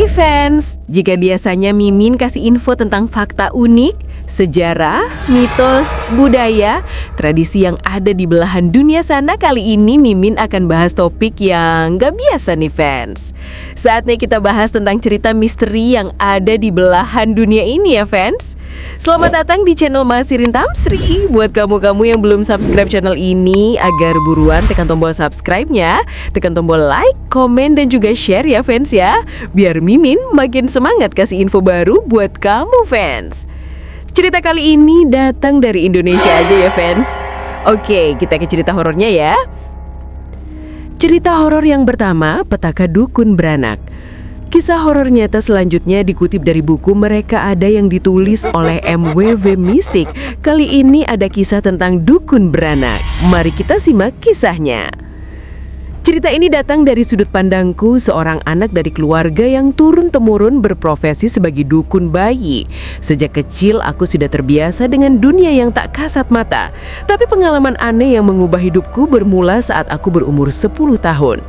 Hai fans, jika biasanya Mimin kasih info tentang fakta unik, sejarah, mitos, budaya, tradisi yang ada di belahan dunia sana, kali ini Mimin akan bahas topik yang gak biasa nih fans. Saatnya kita bahas tentang cerita misteri yang ada di belahan dunia ini ya fans. Selamat datang di channel Masirin Tamsri. Buat kamu-kamu yang belum subscribe channel ini, agar buruan tekan tombol subscribe-nya, tekan tombol like, komen, dan juga share ya fans ya, biar Mimin makin semangat kasih info baru buat kamu fans. Cerita kali ini datang dari Indonesia aja ya fans. Oke, kita ke cerita horornya ya. Cerita horor yang pertama, Petaka Dukun Beranak. Kisah horor nyata selanjutnya dikutip dari buku Mereka Ada yang ditulis oleh MWV Mistik. Kali ini ada kisah tentang dukun beranak. Mari kita simak kisahnya. Cerita ini datang dari sudut pandangku, seorang anak dari keluarga yang turun-temurun berprofesi sebagai dukun bayi. Sejak kecil aku sudah terbiasa dengan dunia yang tak kasat mata. Tapi pengalaman aneh yang mengubah hidupku bermula saat aku berumur 10 tahun.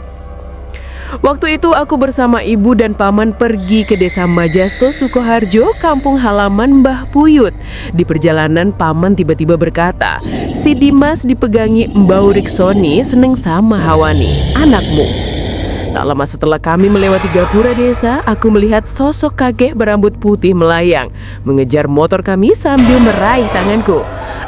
Waktu itu aku bersama ibu dan paman pergi ke desa Majasto, Sukoharjo, kampung halaman Mbah Puyut. Di perjalanan paman tiba-tiba berkata, "Si Dimas dipegangi Mbau Riksoni seneng sama Hawani, anakmu." Tak lama setelah kami melewati gapura desa, aku melihat sosok kakek berambut putih melayang, mengejar motor kami sambil meraih tanganku.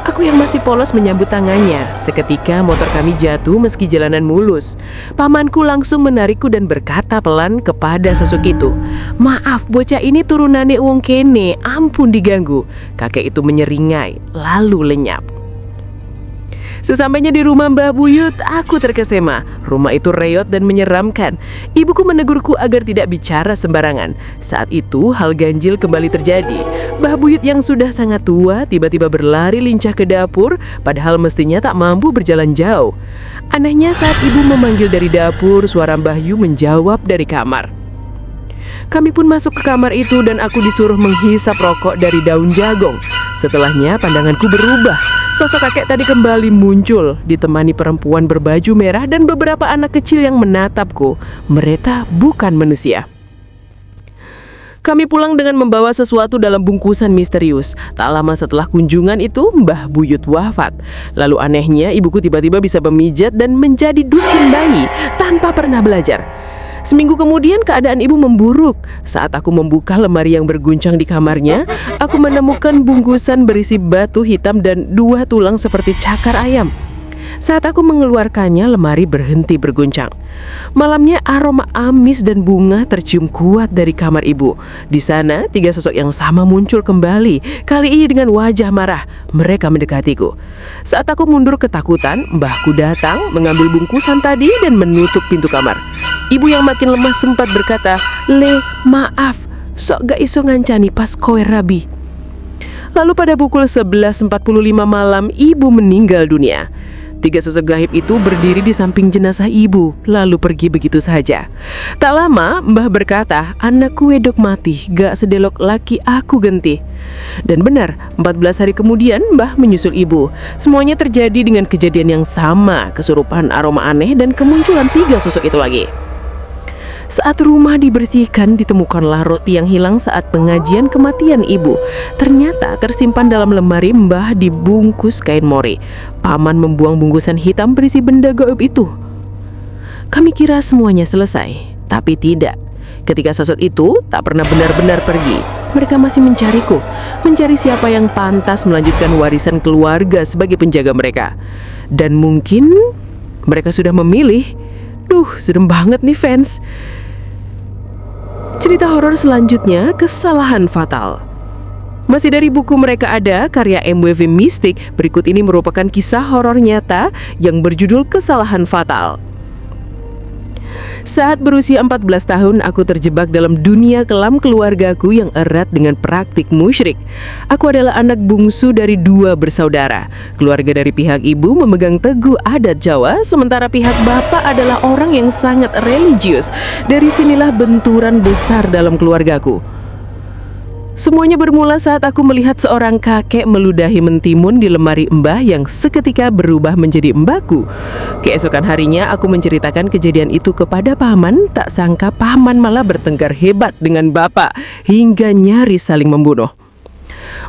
Aku yang masih polos menyambut tangannya. Seketika motor kami jatuh meski jalanan mulus. Pamanku langsung menarikku dan berkata pelan kepada sosok itu, "Maaf, bocah ini turunane wong kene, ampun diganggu." Kakek itu menyeringai, lalu lenyap. Sesampainya di rumah Mbah Buyut, aku terkesima. Rumah itu reot dan menyeramkan. Ibuku menegurku agar tidak bicara sembarangan. Saat itu hal ganjil kembali terjadi. Mbah Buyut yang sudah sangat tua tiba-tiba berlari lincah ke dapur, padahal mestinya tak mampu berjalan jauh. Anehnya saat ibu memanggil dari dapur, suara Mbah Yu menjawab dari kamar. Kami pun masuk ke kamar itu dan aku disuruh menghisap rokok dari daun jagong. Setelahnya pandanganku berubah. Sosok kakek tadi kembali muncul, ditemani perempuan berbaju merah dan beberapa anak kecil yang menatapku. Mereka bukan manusia. Kami pulang dengan membawa sesuatu dalam bungkusan misterius. Tak lama setelah kunjungan itu, Mbah Buyut wafat. Lalu anehnya, ibuku tiba-tiba bisa memijat dan menjadi dukun bayi tanpa pernah belajar. Seminggu kemudian keadaan ibu memburuk. Saat aku membuka lemari yang berguncang di kamarnya, aku menemukan bungkusan berisi batu hitam dan 2 tulang seperti cakar ayam. Saat aku mengeluarkannya, lemari berhenti berguncang. Malamnya aroma amis dan bunga tercium kuat dari kamar ibu. Di sana 3 sosok yang sama muncul kembali, kali ini dengan wajah marah. Mereka mendekatiku. Saat aku mundur ketakutan, mbahku datang, mengambil bungkusan tadi dan menutup pintu kamar. Ibu yang makin lemah sempat berkata, "Le, maaf, sok gak iso ngancani pas kowe rabi." Lalu pada pukul 11.45 malam, ibu meninggal dunia. 3 sosok gaib itu berdiri di samping jenazah ibu, lalu pergi begitu saja. Tak lama, mbah berkata, "Anakku wedok mati, gak sedelok laki aku genti." Dan benar, 14 hari kemudian mbah menyusul ibu. Semuanya terjadi dengan kejadian yang sama, kesurupan, aroma aneh, dan kemunculan 3 sosok itu lagi. Saat rumah dibersihkan, ditemukanlah roti yang hilang saat pengajian kematian ibu. Ternyata tersimpan dalam lemari mbah dibungkus kain mori. Paman membuang bungkusan hitam berisi benda gaib itu. Kami kira semuanya selesai, tapi tidak. Ketika sosok itu tak pernah benar-benar pergi, mereka masih mencariku, mencari siapa yang pantas melanjutkan warisan keluarga sebagai penjaga mereka. Dan mungkin mereka sudah memilih. Serem banget nih fans. Cerita horor selanjutnya, Kesalahan Fatal. Masih dari buku Mereka Ada, karya MWV Mistik, berikut ini merupakan kisah horor nyata yang berjudul Kesalahan Fatal. Saat berusia 14 tahun, aku terjebak dalam dunia kelam keluargaku yang erat dengan praktik musyrik. Aku adalah anak bungsu dari 2 bersaudara. Keluarga dari pihak ibu memegang teguh adat Jawa, sementara pihak bapak adalah orang yang sangat religius. Dari sinilah benturan besar dalam keluargaku. Semuanya bermula saat aku melihat seorang kakek meludahi mentimun di lemari mbah yang seketika berubah menjadi mbahku. Keesokan harinya aku menceritakan kejadian itu kepada paman, tak sangka paman malah bertengkar hebat dengan bapak hingga nyaris saling membunuh.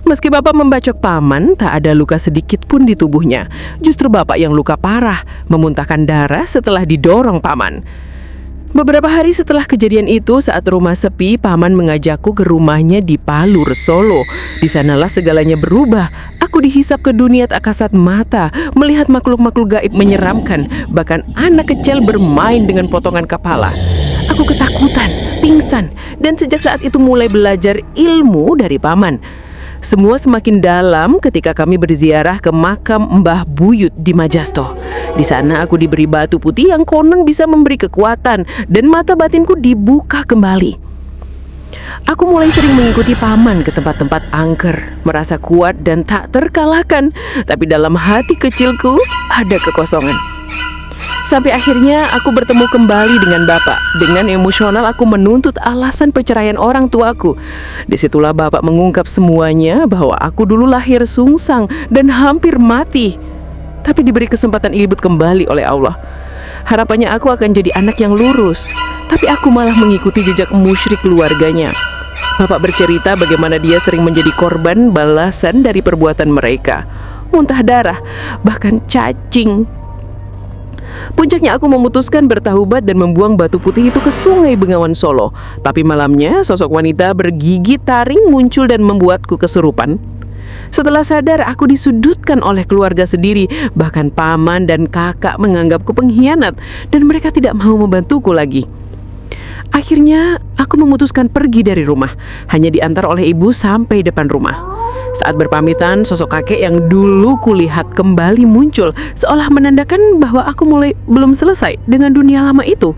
Meski bapak membacok paman, tak ada luka sedikit pun di tubuhnya. Justru bapak yang luka parah, memuntahkan darah setelah didorong paman. Beberapa hari setelah kejadian itu, saat rumah sepi, paman mengajakku ke rumahnya di Palur, Solo. Di sanalah segalanya berubah. Aku dihisap ke dunia tak kasat mata, melihat makhluk-makhluk gaib menyeramkan, bahkan anak kecil bermain dengan potongan kepala. Aku ketakutan, pingsan, dan sejak saat itu mulai belajar ilmu dari paman. Semua semakin dalam ketika kami berziarah ke makam Mbah Buyut di Majasto. Di sana aku diberi batu putih yang konon bisa memberi kekuatan dan mata batinku dibuka kembali. Aku mulai sering mengikuti paman ke tempat-tempat angker, merasa kuat dan tak terkalahkan. Tapi dalam hati kecilku ada kekosongan. Sampai akhirnya aku bertemu kembali dengan bapak. Dengan emosional aku menuntut alasan perceraian orang tuaku. Disitulah bapak mengungkap semuanya, bahwa aku dulu lahir sungsang dan hampir mati, tapi diberi kesempatan hidup kembali oleh Allah. Harapannya aku akan jadi anak yang lurus, tapi aku malah mengikuti jejak musyrik keluarganya. Bapak bercerita bagaimana dia sering menjadi korban balasan dari perbuatan mereka. Muntah darah, bahkan cacing. Puncaknya aku memutuskan bertaubat dan membuang batu putih itu ke Sungai Bengawan Solo. Tapi malamnya sosok wanita bergigi taring muncul dan membuatku kesurupan. Setelah sadar, aku disudutkan oleh keluarga sendiri. Bahkan paman dan kakak menganggapku pengkhianat dan mereka tidak mau membantuku lagi. Akhirnya aku memutuskan pergi dari rumah, hanya diantar oleh ibu sampai depan rumah. Saat berpamitan, sosok kakek yang dulu kulihat kembali muncul, seolah menandakan bahwa aku belum selesai dengan dunia lama itu.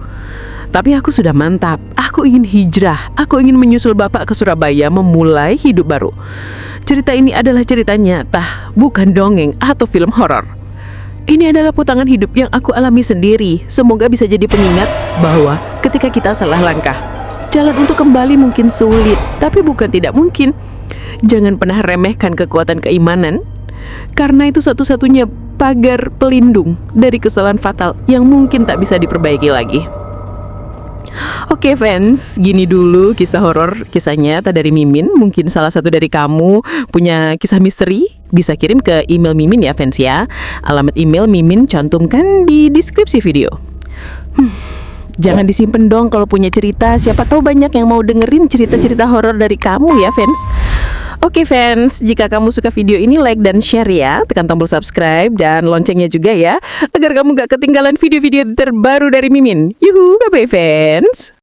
Tapi aku sudah mantap, aku ingin hijrah, aku ingin menyusul bapak ke Surabaya memulai hidup baru. Cerita ini adalah cerita nyata, bukan dongeng atau film horor. Ini adalah potongan hidup yang aku alami sendiri. Semoga bisa jadi pengingat bahwa ketika kita salah langkah, jalan untuk kembali mungkin sulit, tapi bukan tidak mungkin. Jangan pernah remehkan kekuatan keimanan, karena itu satu-satunya pagar pelindung dari kesalahan fatal yang mungkin tak bisa diperbaiki lagi. Oke fans, gini dulu kisah horor, kisah nyata dari Mimin. Mungkin salah satu dari kamu punya kisah misteri, bisa kirim ke email Mimin ya fans ya. Alamat email Mimin cantumkan di deskripsi video. Jangan disimpan dong kalau punya cerita. Siapa tahu banyak yang mau dengerin cerita-cerita horor dari kamu ya fans. Oke fans, jika kamu suka video ini like dan share ya. Tekan tombol subscribe dan loncengnya juga ya, agar kamu gak ketinggalan video-video terbaru dari Mimin. Yuhu, bye-bye fans.